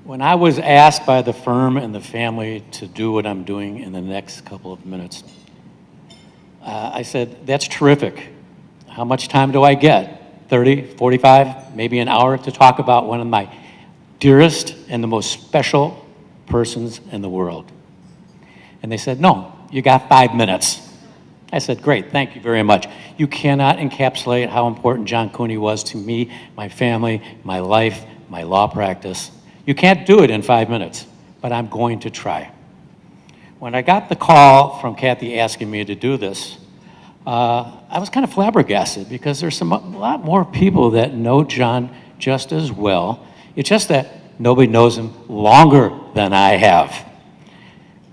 When I was asked by the firm and the family to do what I'm doing in the next couple of minutes, I said, that's terrific. How much time do I get? 30, 45, maybe an hour to talk about one of my dearest and the most special persons in the world. And they said, no, you got 5 minutes. I said, great, thank you very much. You cannot encapsulate how important John Cooney was to me, my family, my life, my law practice. You can't do it in 5 minutes, but I'm going to try. When I got the call from Kathy asking me to do this, I was kind of flabbergasted because there's a lot more people that know John just as well. It's just that nobody knows him longer than I have.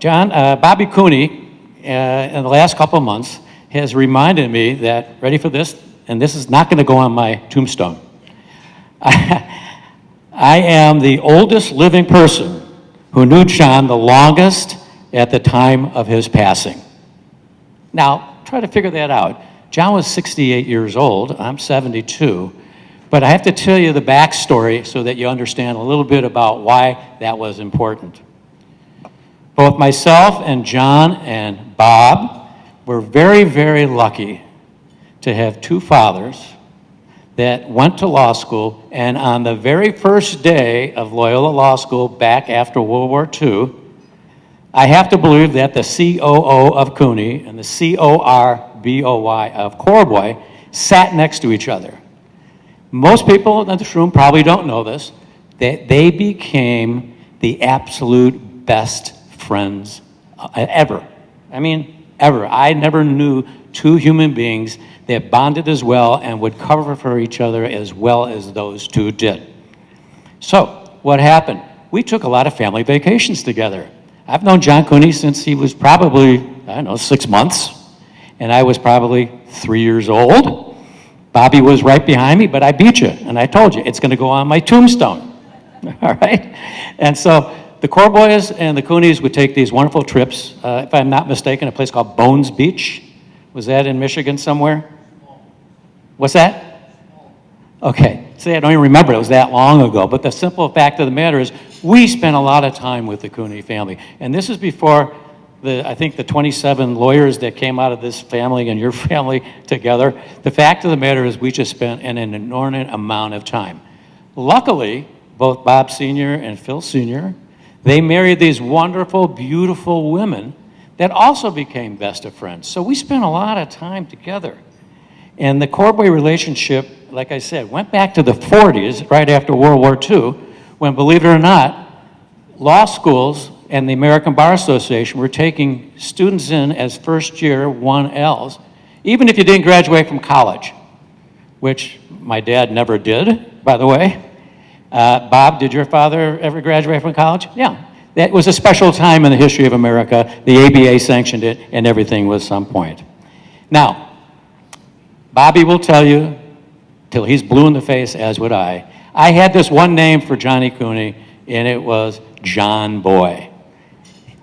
Bobby Cooney, in the last couple of months, has reminded me that, ready for this, and this is not going to go on my tombstone. I am the oldest living person who knew John the longest at the time of his passing. Now, try to figure that out. John was 68 years old, I'm 72, but I have to tell you the backstory so that you understand a little bit about why that was important. Both myself and John and Bob were very, very lucky to have two fathers that went to law school, and on the very first day of Loyola Law School back after World War II, I have to believe that the COO of Cooney and the CORBOY of Corboy sat next to each other. Most people in this room probably don't know this, that they became the absolute best friends ever. I mean, ever. I never knew two human beings that bonded as well and would cover for each other as well as those two did. So, what happened? We took a lot of family vacations together. I've known John Cooney since he was probably, 6 months, and I was probably 3 years old. Bobby was right behind me, but I beat you, and I told you, it's gonna go on my tombstone, all right? And so, the Corboys and the Cooneys would take these wonderful trips, if I'm not mistaken, a place called Bones Beach. Was that in Michigan somewhere? What's that? Okay, see, I don't even remember, it was that long ago, but the simple fact of the matter is, we spent a lot of time with the Cooney family, and this is before I think the 27 lawyers that came out of this family and your family together. The fact of the matter is, we just spent an inordinate amount of time. Luckily, both Bob Sr. and Phil Sr., they married these wonderful, beautiful women that also became best of friends. So we spent a lot of time together. And the Corboy relationship, like I said, went back to the 40s, right after World War II, when, believe it or not, law schools and the American Bar Association were taking students in as first-year 1Ls, even if you didn't graduate from college, which my dad never did, by the way. Bob, did your father ever graduate from college? Yeah. That was a special time in the history of America. The ABA sanctioned it, and everything was some point. Now, Bobby will tell you, till he's blue in the face, as would I had this one name for Johnny Cooney, and it was John Boy.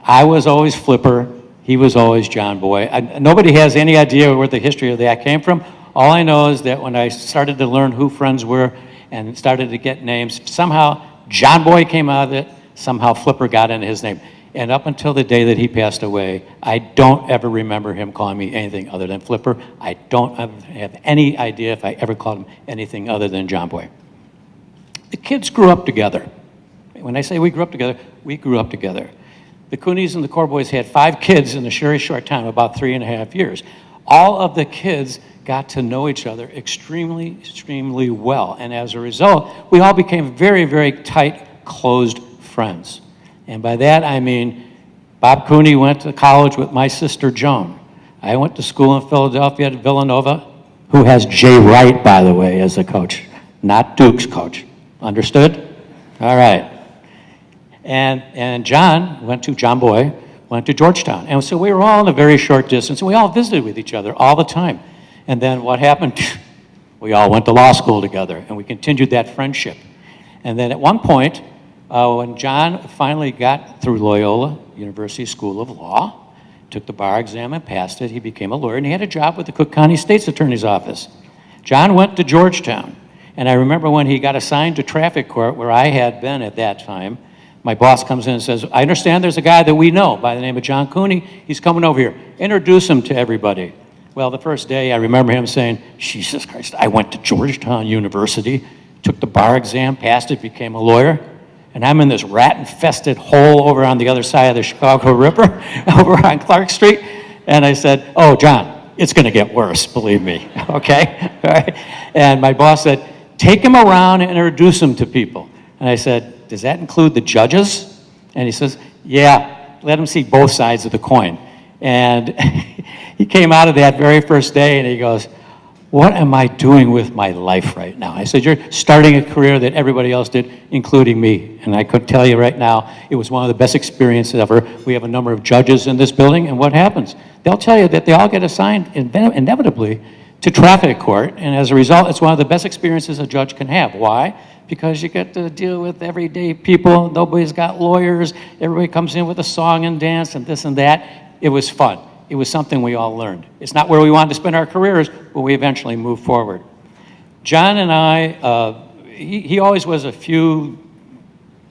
I was always Flipper. He was always John Boy. Nobody has any idea where the history of that came from. All I know is that when I started to learn who friends were and started to get names, somehow John Boy came out of it, somehow Flipper got into his name. And up until the day that he passed away, I don't ever remember him calling me anything other than Flipper. I don't have any idea if I ever called him anything other than John Boy. The kids grew up together. When I say we grew up together, we grew up together. The Cooneys and the Corboys had 5 kids in a very short time, about 3.5 years. All of the kids got to know each other extremely, extremely well. And as a result, we all became very, very tight, closed friends. And by that, I mean, Bob Cooney went to college with my sister Joan. I went to school in Philadelphia at Villanova, who has Jay Wright, by the way, as a coach, not Duke's coach. Understood? All right. And John Boy, went to Georgetown. And so we were all in a very short distance, and we all visited with each other all the time. And then what happened? We all went to law school together, and we continued that friendship. And then at one point, when John finally got through Loyola University School of Law, took the bar exam and passed it, he became a lawyer, and he had a job with the Cook County State's Attorney's Office. John went to Georgetown, and I remember when he got assigned to traffic court, where I had been at that time, my boss comes in and says, I understand there's a guy that we know by the name of John Cooney. He's coming over here. Introduce him to everybody. Well, the first day, I remember him saying, Jesus Christ, I went to Georgetown University, took the bar exam, passed it, became a lawyer, and I'm in this rat-infested hole over on the other side of the Chicago River, over on Clark Street. And I said, oh, John, it's going to get worse, believe me, okay? All right? And my boss said, take him around and introduce him to people. And I said, does that include the judges? And he says, yeah, let him see both sides of the coin. And he came out of that very first day and he goes, what am I doing with my life right now? I said, you're starting a career that everybody else did, including me. And I could tell you right now, it was one of the best experiences ever. We have a number of judges in this building, and what happens? They'll tell you that they all get assigned inevitably to traffic court, and as a result, it's one of the best experiences a judge can have. Why? Because you get to deal with everyday people. Nobody's got lawyers. Everybody comes in with a song and dance and this and that. It was fun. It was something we all learned. It's not where we wanted to spend our careers, but we eventually moved forward. John and I, he always was a few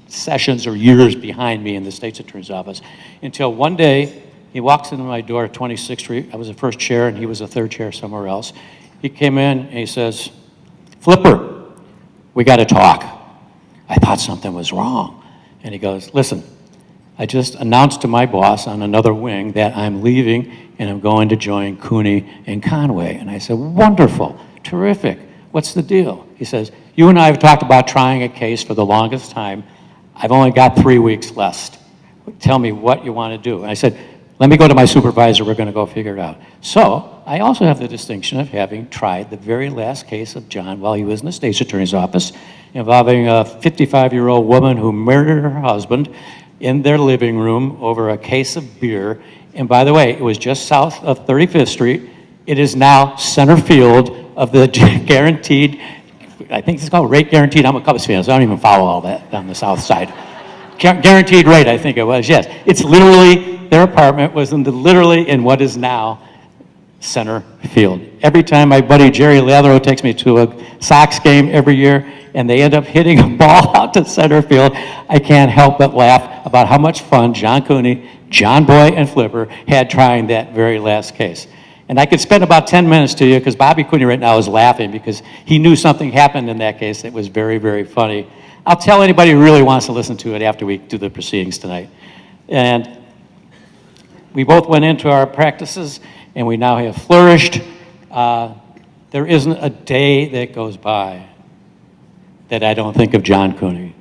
sessions or years behind me in the state's attorney's office until one day he walks into my door at 26th Street. I was the first chair and he was the third chair somewhere else. He came in and he says, Flipper, we got to talk. I thought something was wrong. And he goes, listen, I just announced to my boss on another wing that I'm leaving and I'm going to join Cooney and Conway. And I said, wonderful, terrific. What's the deal? He says, you and I have talked about trying a case for the longest time. I've only got 3 weeks left. Tell me what you want to do. And I said, let me go to my supervisor. We're going to go figure it out. So I also have the distinction of having tried the very last case of John while he was in the state's attorney's office, involving a 55-year-old woman who murdered her husband in their living room over a case of beer. And by the way, it was just south of 35th Street. It is now center field of the guaranteed, I think it's called rate guaranteed. I'm a Cubs fan, so I don't even follow all that on the south side. Guaranteed rate, I think it was, yes. It's literally, their apartment was literally in what is now center field. Every time my buddy Jerry Lathero takes me to a Sox game every year, and they end up hitting a ball out to center field, I can't help but laugh about how much fun John Cooney, John Boy, and Flipper had trying that very last case. And I could spend about 10 minutes to you, because Bobby Cooney right now is laughing because he knew something happened in that case that was very, very funny. I'll tell anybody who really wants to listen to it after we do the proceedings tonight. And we both went into our practices, and we now have flourished. There isn't a day that goes by that I don't think of John Cooney.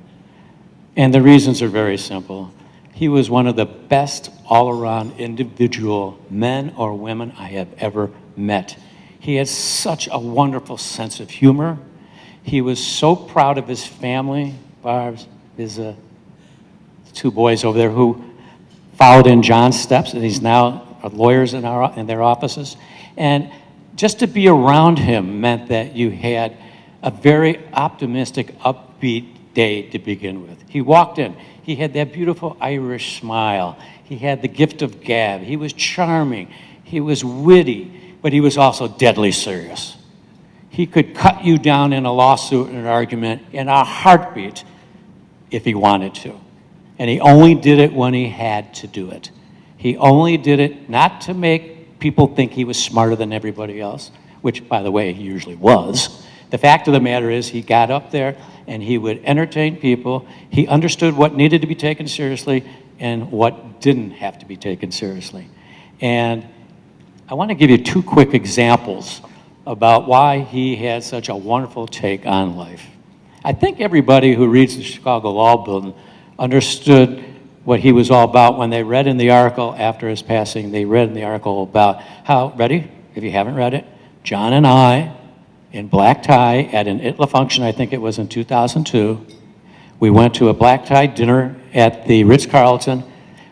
And the reasons are very simple. He was one of the best all-around individual men or women I have ever met. He had such a wonderful sense of humor. He was so proud of his family. Barb's, his 2 boys over there who followed in John's steps, and he's now lawyers in their offices. And just to be around him meant that you had a very optimistic, upbeat day to begin with. He walked in. He had that beautiful Irish smile. He had the gift of gab. He was charming. He was witty, but he was also deadly serious. He could cut you down in a lawsuit and an argument in a heartbeat if he wanted to. And he only did it when he had to do it. He only did it not to make people think he was smarter than everybody else, which, by the way, he usually was. The fact of the matter is he got up there and he would entertain people. He understood what needed to be taken seriously and what didn't have to be taken seriously. And I want to give you 2 quick examples about why he had such a wonderful take on life. I think everybody who reads the Chicago Law Building understood what he was all about when they read in the article after his passing. They read in the article about how, ready, if you haven't read it, John and I, in black tie at an ITLA function, I think it was in 2002. We went to a black tie dinner at the Ritz-Carlton.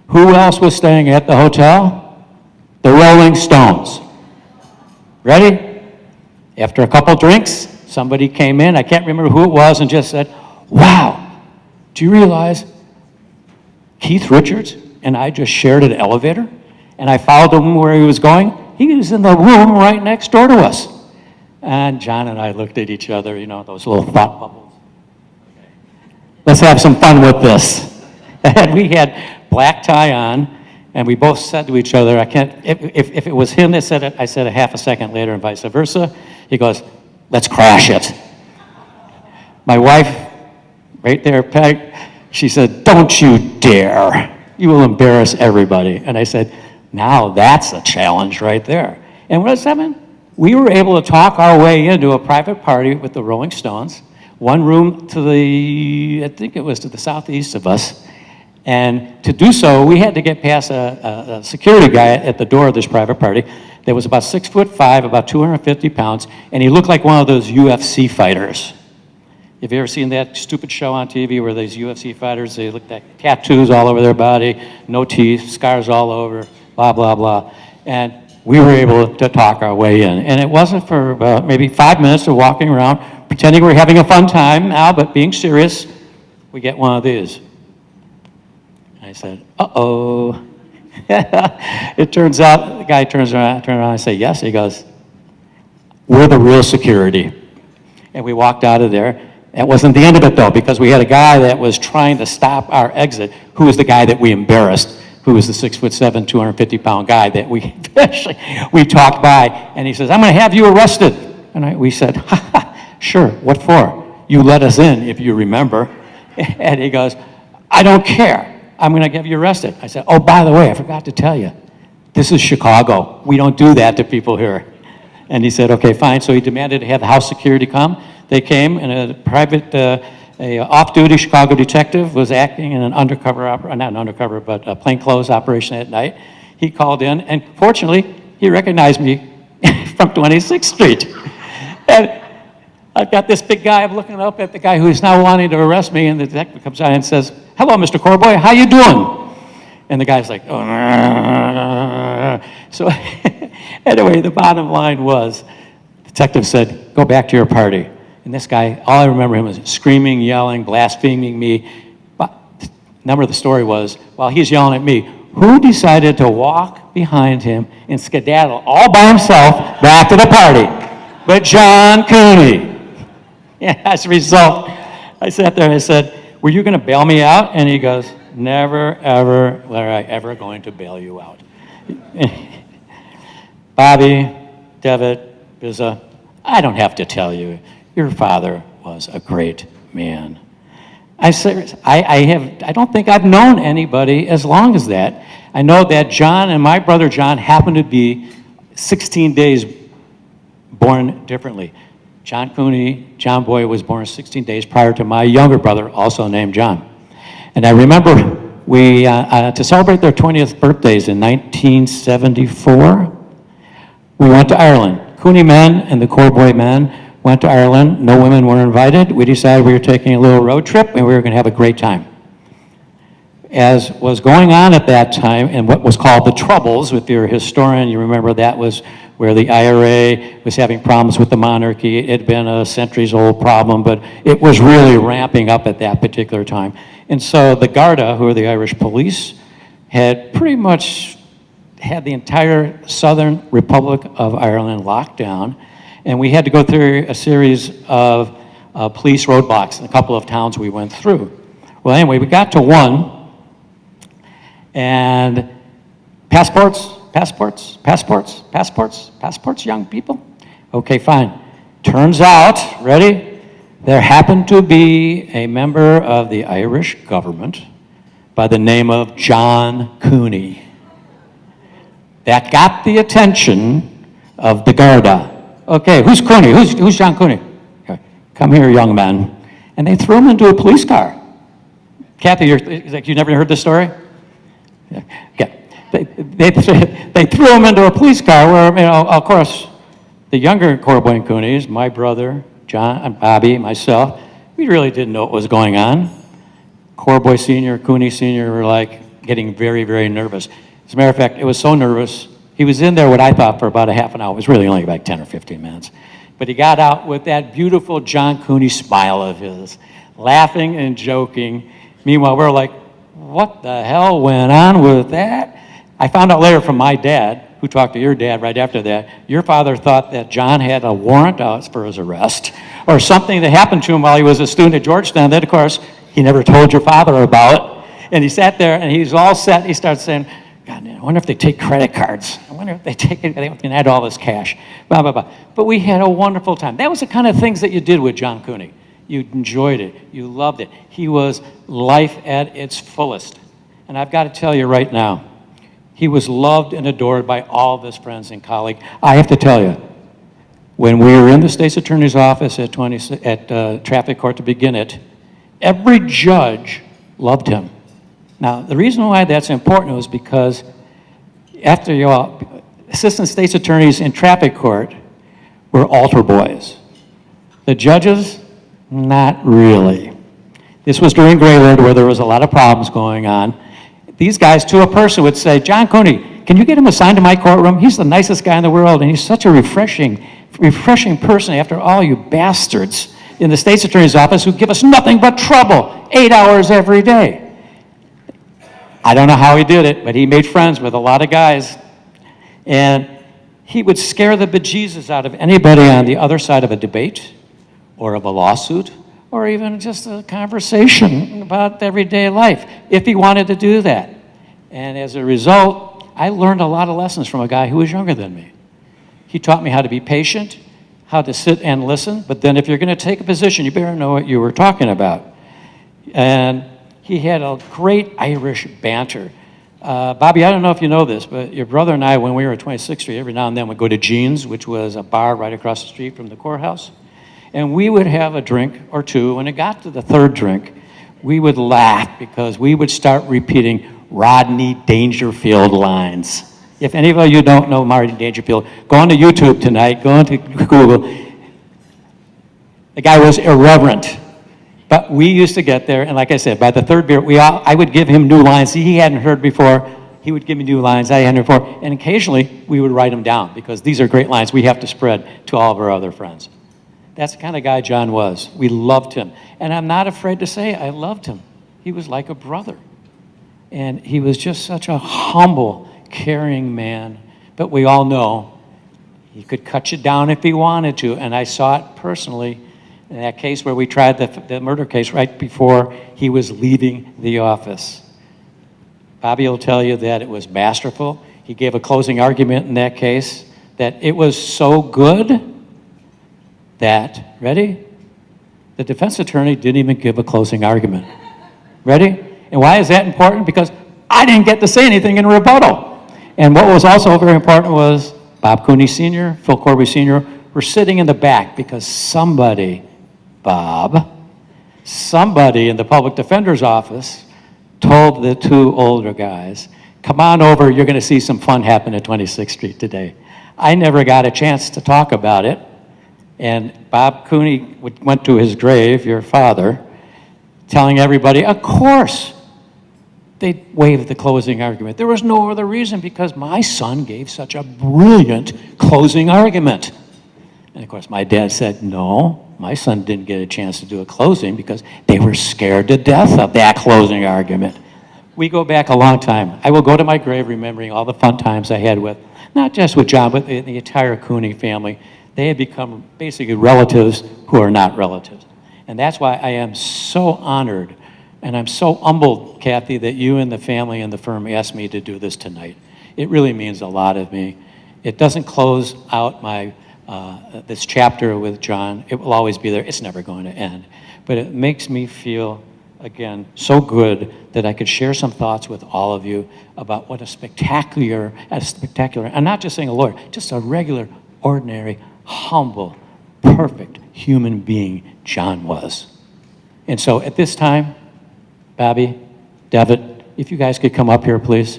Who else was staying at the hotel? The Rolling Stones. Ready? After a couple drinks, somebody came in, I can't remember who it was, and just said, wow, do you realize Keith Richards and I just shared an elevator? And I followed him where he was going. He was in the room right next door to us. And John and I looked at each other, you know, those little thought bubbles. Let's have some fun with this. And we had black tie on, and we both said to each other, I can't, if it was him that said it, I said it half a second later and vice versa. He goes, let's crash it. My wife, right there, Peg, she said, don't you dare. You will embarrass everybody. And I said, now that's a challenge right there. And what does that mean? We were able to talk our way into a private party with the Rolling Stones, one room to the, I think it was to the southeast of us. And to do so, we had to get past a security guy at the door of this private party that was about 6'5", about 250 pounds, and he looked like one of those UFC fighters. Have you ever seen that stupid show on TV where these UFC fighters, they look like tattoos all over their body, no teeth, scars all over, blah, blah, blah. And we were able to talk our way in. And it wasn't for about maybe 5 minutes of walking around, pretending we're having a fun time now, but being serious, we get one of these. I said, uh-oh. It turns out, the guy turns around, I say, yes. He goes, we're the real security. And we walked out of there. That wasn't the end of it, though, because we had a guy that was trying to stop our exit, who was the guy that we embarrassed, who was the 6'7", 250-pound guy that we talked by. And he says, I'm going to have you arrested. And we said, ha, ha, sure, what for? You let us in, if you remember. And he goes, I don't care. I'm going to get you arrested. I said, oh, by the way, I forgot to tell you, this is Chicago. We don't do that to people here. And he said, okay, fine. So he demanded to have the house security come. They came, and a private, a off-duty Chicago detective was acting in an undercover, not an undercover, but a plainclothes operation at night. He called in, and fortunately, he recognized me from 26th Street. And I've got this big guy, I'm looking up at the guy who's now wanting to arrest me, and the detective comes out and says, hello, Mr. Corboy, how you doing? And the guy's like, oh. So anyway, the bottom line was, the detective said, go back to your party. And this guy, all I remember him was screaming, yelling, blaspheming me. But the number of the story was, while he's yelling at me, who decided to walk behind him and skedaddle all by himself back to the party? But John Cooney. Yeah, as a result, I sat there and I said, were you going to bail me out? And he goes, never, ever were I ever going to bail you out. Bobby, Devitt, Bizza, I don't have to tell you, your father was a great man. I don't think I've known anybody as long as that. I know that John and my brother John happened to be 16 days born differently. John Cooney, John Boy, was born 16 days prior to my younger brother, also named John. And I remember we, to celebrate their 20th birthdays in 1974, we went to Ireland. Cooney men and the Corboy men went to Ireland. No women were invited. We decided we were taking a little road trip and we were going to have a great time. As was going on at that time, in what was called the Troubles, if you're a historian, you remember that was where the IRA was having problems with the monarchy. It had been a centuries-old problem, but it was really ramping up at that particular time. And so the Garda, who are the Irish police, had pretty much had the entire Southern Republic of Ireland locked down, and we had to go through a series of police roadblocks in a couple of towns we went through. Well, anyway, we got to one, and passports, young people? Okay, fine. Turns out, ready? There happened to be a member of the Irish government by the name of John Cooney. That got the attention of the Garda. Okay, who's Cooney? Who's John Cooney? Okay, come here, young man. And they threw him into a police car. Kathy, you never heard this story? Yeah. Okay. They threw him into a police car where, of course, the younger Corboy and Cooneys, my brother, John, and Bobby, myself, we really didn't know what was going on. Corboy Sr., Cooney Sr. were like getting very, very nervous. As a matter of fact, it was so nervous, he was in there what I thought for about a half an hour. It was really only about 10 or 15 minutes. But he got out with that beautiful John Cooney smile of his, laughing and joking. Meanwhile, we're like, what the hell went on with that? I found out later from my dad, who talked to your dad right after that, your father thought that John had a warrant out for his arrest or something that happened to him while he was a student at Georgetown that, of course, he never told your father about. And he sat there, and he's all set. He starts saying, God, I wonder if they take credit cards. I wonder if they take it, they can add all this cash, blah, blah, blah. But we had a wonderful time. That was the kind of things that you did with John Cooney. You enjoyed it. You loved it. He was life at its fullest. And I've got to tell you right now, he was loved and adored by all of his friends and colleagues. I have to tell you, when we were in the state's attorney's office at traffic court to begin it, every judge loved him. Now, the reason why that's important was because after you all, assistant state's attorneys in traffic court were altar boys. The judges, not really. This was during Leonard where there was a lot of problems going on. These guys, to a person, would say, John Cooney, can you get him assigned to my courtroom? He's the nicest guy in the world, and he's such a refreshing person after all you bastards in the state's attorney's office who give us nothing but trouble 8 hours every day. I don't know how he did it, but he made friends with a lot of guys. And he would scare the bejesus out of anybody on the other side of a debate or of a lawsuit or even just a conversation about everyday life, if he wanted to do that. And as a result, I learned a lot of lessons from a guy who was younger than me. He taught me how to be patient, how to sit and listen, but then if you're going to take a position, you better know what you were talking about. And he had a great Irish banter. Bobby, I don't know if you know this, but your brother and I, when we were at 26th Street, every now and then would go to Jean's, which was a bar right across the street from the courthouse. And we would have a drink or two. When it got to the third drink, we would laugh because we would start repeating Rodney Dangerfield lines. If any of you don't know Rodney Dangerfield, go on to YouTube tonight, go on to Google. The guy was irreverent. But we used to get there, and like I said, by the third beer, I would give him new lines he hadn't heard before. He would give me new lines I hadn't heard before. And occasionally, we would write them down because these are great lines we have to spread to all of our other friends. That's the kind of guy John was. We loved him. And I'm not afraid to say I loved him. He was like a brother. And he was just such a humble, caring man. But we all know he could cut you down if he wanted to. And I saw it personally in that case where we tried the murder case right before he was leaving the office. Bobby will tell you that it was masterful. He gave a closing argument in that case that it was so good that, ready? The defense attorney didn't even give a closing argument. Ready? And why is that important? Because I didn't get to say anything in rebuttal. And what was also very important was Bob Cooney Sr., Phil Corboy Sr. were sitting in the back because somebody in the public defender's office told the two older guys, come on over, you're going to see some fun happen at 26th Street today. I never got a chance to talk about it. And Bob Cooney went to his grave, your father, telling everybody, of course, they waived the closing argument. There was no other reason because my son gave such a brilliant closing argument. And of course, my dad said, no, my son didn't get a chance to do a closing because they were scared to death of that closing argument. We go back a long time. I will go to my grave remembering all the fun times I had with, not just with John, but the entire Cooney family. They had become basically relatives who are not relatives. And that's why I am so honored and I'm so humbled, Kathy, that you and the family and the firm asked me to do this tonight. It really means a lot of me. It doesn't close out my this chapter with John. It will always be there. It's never going to end. But it makes me feel, again, so good that I could share some thoughts with all of you about what a spectacular, I'm not just saying a lawyer, just a regular, ordinary, humble, perfect human being John was. And so at this time, Bobby, Devitt, if you guys could come up here, please.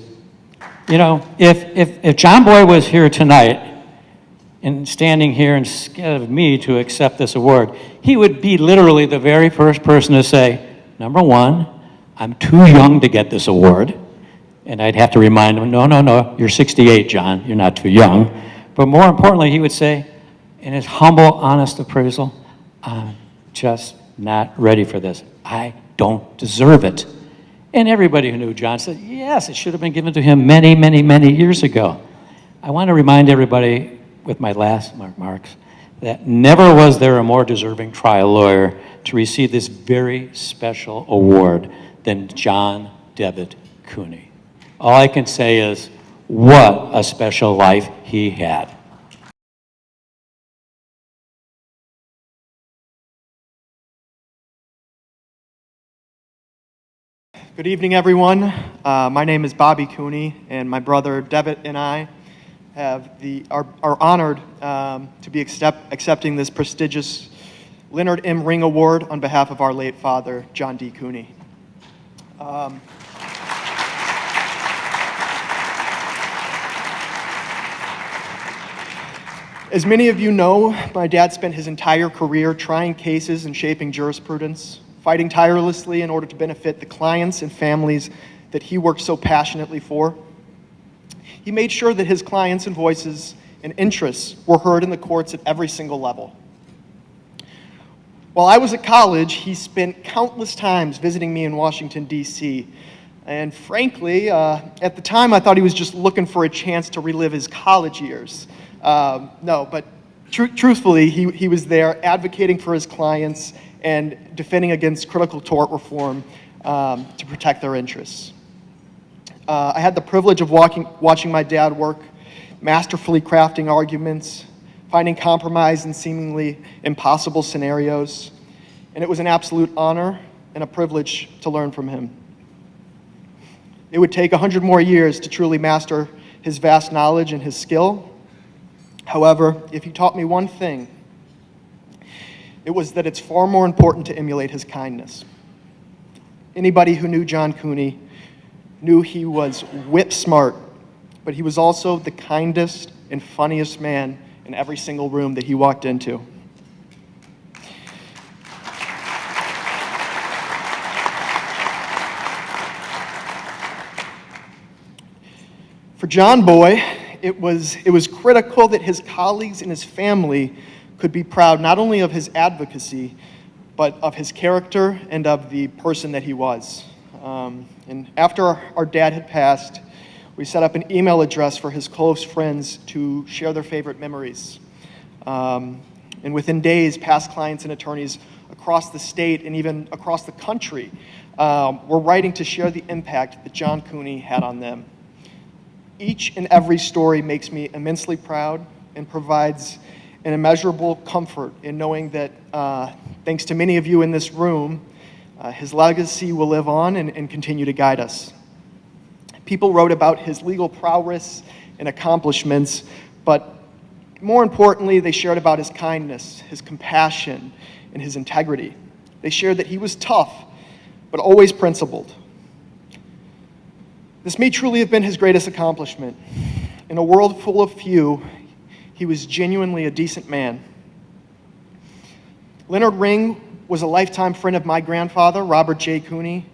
You know, if John Boy was here tonight and standing here instead of me to accept this award, he would be literally the very first person to say, number one, I'm too young to get this award. And I'd have to remind him, no, you're 68, John, you're not too young. But more importantly, he would say, in his humble, honest appraisal, I'm just not ready for this. I don't deserve it. And everybody who knew John said, yes, it should have been given to him many, many, many years ago. I want to remind everybody with my last remarks that never was there a more deserving trial lawyer to receive this very special award than John Devitt Cooney. All I can say is, what a special life he had. Good evening, everyone. My name is Bobby Cooney, and my brother Devitt and I are honored to be accepting this prestigious Leonard M. Ring Award on behalf of our late father, John D. Cooney. As many of you know, my dad spent his entire career trying cases and shaping jurisprudence, fighting tirelessly in order to benefit the clients and families that he worked so passionately for. He made sure that his clients' and voices and interests were heard in the courts at every single level. While I was at college, he spent countless times visiting me in Washington, D.C., and frankly, at the time, I thought he was just looking for a chance to relive his college years. No, but truthfully, he was there advocating for his clients and defending against critical tort reform to protect their interests. I had the privilege of watching my dad work, masterfully crafting arguments, finding compromise in seemingly impossible scenarios, and it was an absolute honor and a privilege to learn from him. It would take 100 more years to truly master his vast knowledge and his skill. However, if he taught me one thing, it was that it's far more important to emulate his kindness. Anybody who knew John Cooney knew he was whip smart, but he was also the kindest and funniest man in every single room that he walked into. For John Boy, it was critical that his colleagues and his family could be proud not only of his advocacy, but of his character and of the person that he was. And after our dad had passed, we set up an email address for his close friends to share their favorite memories. And within days, past clients and attorneys across the state and even across the country were writing to share the impact that John Cooney had on them. Each and every story makes me immensely proud and provides an immeasurable comfort in knowing that, thanks to many of you in this room, his legacy will live on and continue to guide us. People wrote about his legal prowess and accomplishments, but more importantly, they shared about his kindness, his compassion, and his integrity. They shared that he was tough, but always principled. This may truly have been his greatest accomplishment. In a world full of few, he was genuinely a decent man. Leonard Ring was a lifetime friend of my grandfather, Robert J. Cooney,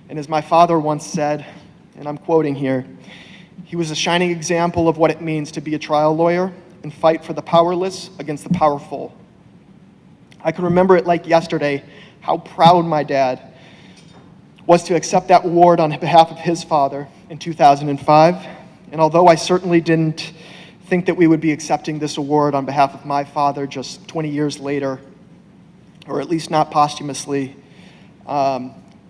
and as my father once said, and I'm quoting here, he was a shining example of what it means to be a trial lawyer and fight for the powerless against the powerful. I can remember it like yesterday, how proud my dad was to accept that award on behalf of his father in 2005. And although I certainly didn't think that we would be accepting this award on behalf of my father just 20 years later, or at least not posthumously,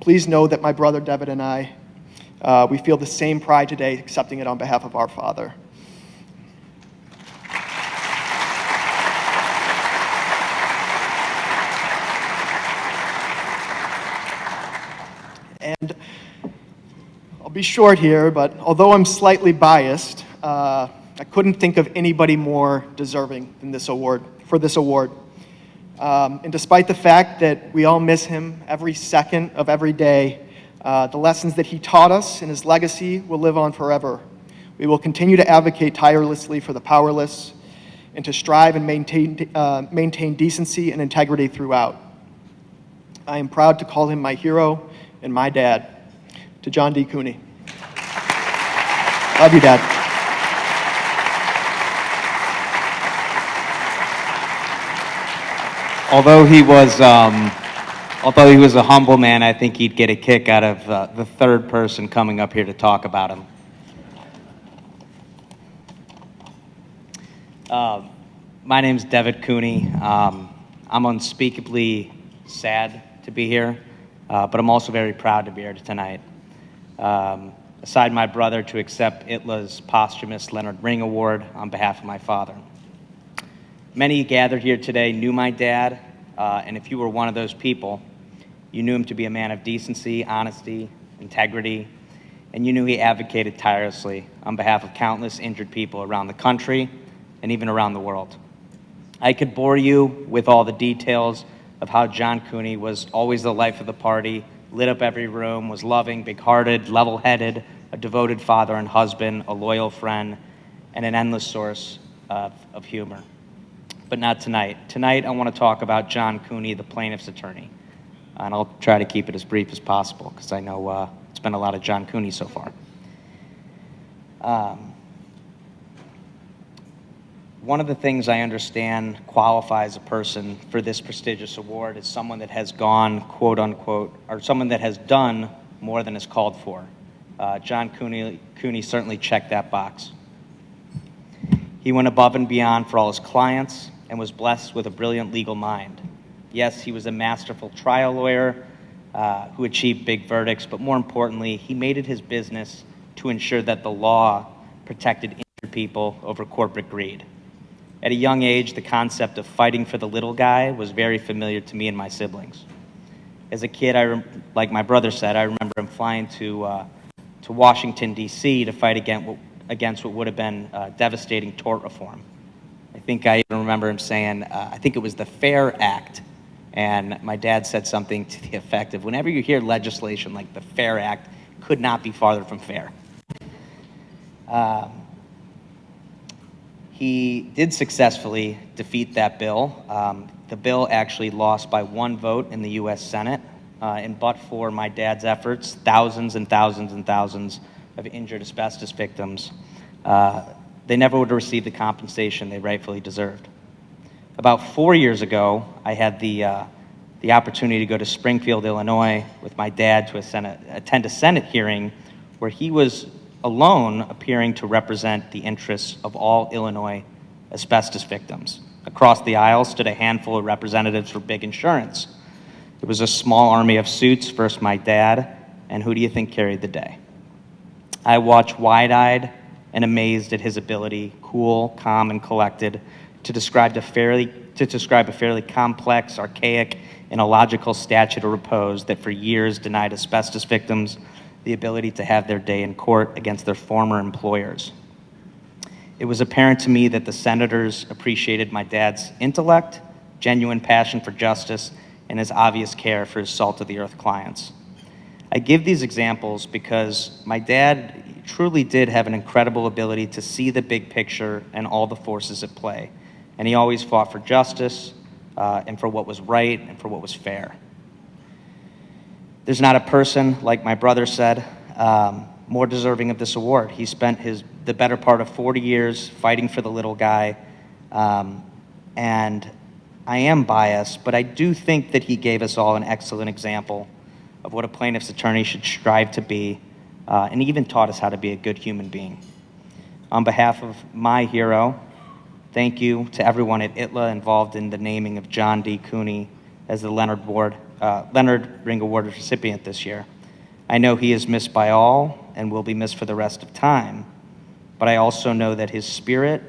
please know that my brother Devitt and I, we feel the same pride today accepting it on behalf of our father. And I'll be short here, but although I'm slightly biased, I couldn't think of anybody more deserving than this award, for this award. And despite the fact that we all miss him every second of every day, the lessons that he taught us and his legacy will live on forever. We will continue to advocate tirelessly for the powerless and to strive and maintain decency and integrity throughout. I am proud to call him my hero and my dad. To John D. Cooney. Love you, Dad. Although he was a humble man, I think he'd get a kick out of the third person coming up here to talk about him. My name's Devitt Cooney. I'm unspeakably sad to be here, but I'm also very proud to be here tonight. aside my brother, to accept ITLA's posthumous Leonard Ring Award on behalf of my father. Many gathered here today knew my dad, and if you were one of those people, you knew him to be a man of decency, honesty, integrity, and you knew he advocated tirelessly on behalf of countless injured people around the country and even around the world. I could bore you with all the details of how John Cooney was always the life of the party, lit up every room, was loving, big-hearted, level-headed, a devoted father and husband, a loyal friend, and an endless source of humor. But not tonight. Tonight, I want to talk about John Cooney, the plaintiff's attorney. And I'll try to keep it as brief as possible, because I know it's been a lot of John Cooney so far. One of the things I understand qualifies a person for this prestigious award is someone that has gone, quote unquote, or someone that has done more than is called for. John Cooney certainly checked that box. He went above and beyond for all his clients and was blessed with a brilliant legal mind. Yes, he was a masterful trial lawyer who achieved big verdicts, but more importantly, he made it his business to ensure that the law protected injured people over corporate greed. At a young age, the concept of fighting for the little guy was very familiar to me and my siblings. As a kid, like my brother said, I remember him flying to Washington, D.C. to fight against what would have been devastating tort reform. I think I even remember him saying, I think it was the FAIR Act, and my dad said something to the effect of, whenever you hear legislation like the FAIR Act, could not be farther from fair. He did successfully defeat that bill. The bill actually lost by 1 vote in the U.S. Senate, and but for my dad's efforts, thousands and thousands and thousands of injured asbestos victims, they never would have received the compensation they rightfully deserved. About 4 years ago, I had the opportunity to go to Springfield, Illinois with my dad to attend a Senate hearing where he was alone appearing to represent the interests of all Illinois asbestos victims. Across the aisle stood a handful of representatives for big insurance. It was a small army of suits versus my dad, and who do you think carried the day? I watched wide-eyed and amazed at his ability, cool, calm, and collected, to describe a fairly complex, archaic, and illogical statute of repose that for years denied asbestos victims the ability to have their day in court against their former employers. It was apparent to me that the senators appreciated my dad's intellect, genuine passion for justice, and his obvious care for his salt-of-the-earth clients. I give these examples because my dad truly did have an incredible ability to see the big picture and all the forces at play, and he always fought for justice and for what was right and for what was fair. There's not a person, like my brother said, more deserving of this award. He spent the better part of 40 years fighting for the little guy, and I am biased, but I do think that he gave us all an excellent example of what a plaintiff's attorney should strive to be, and he even taught us how to be a good human being. On behalf of my hero, thank you to everyone at ITLA involved in the naming of John D. Cooney as the Leonard Ring Award recipient this year. I know he is missed by all and will be missed for the rest of time, but I also know that his spirit,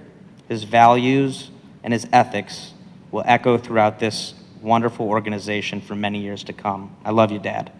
his values, and his ethics will echo throughout this wonderful organization for many years to come. I love you, Dad.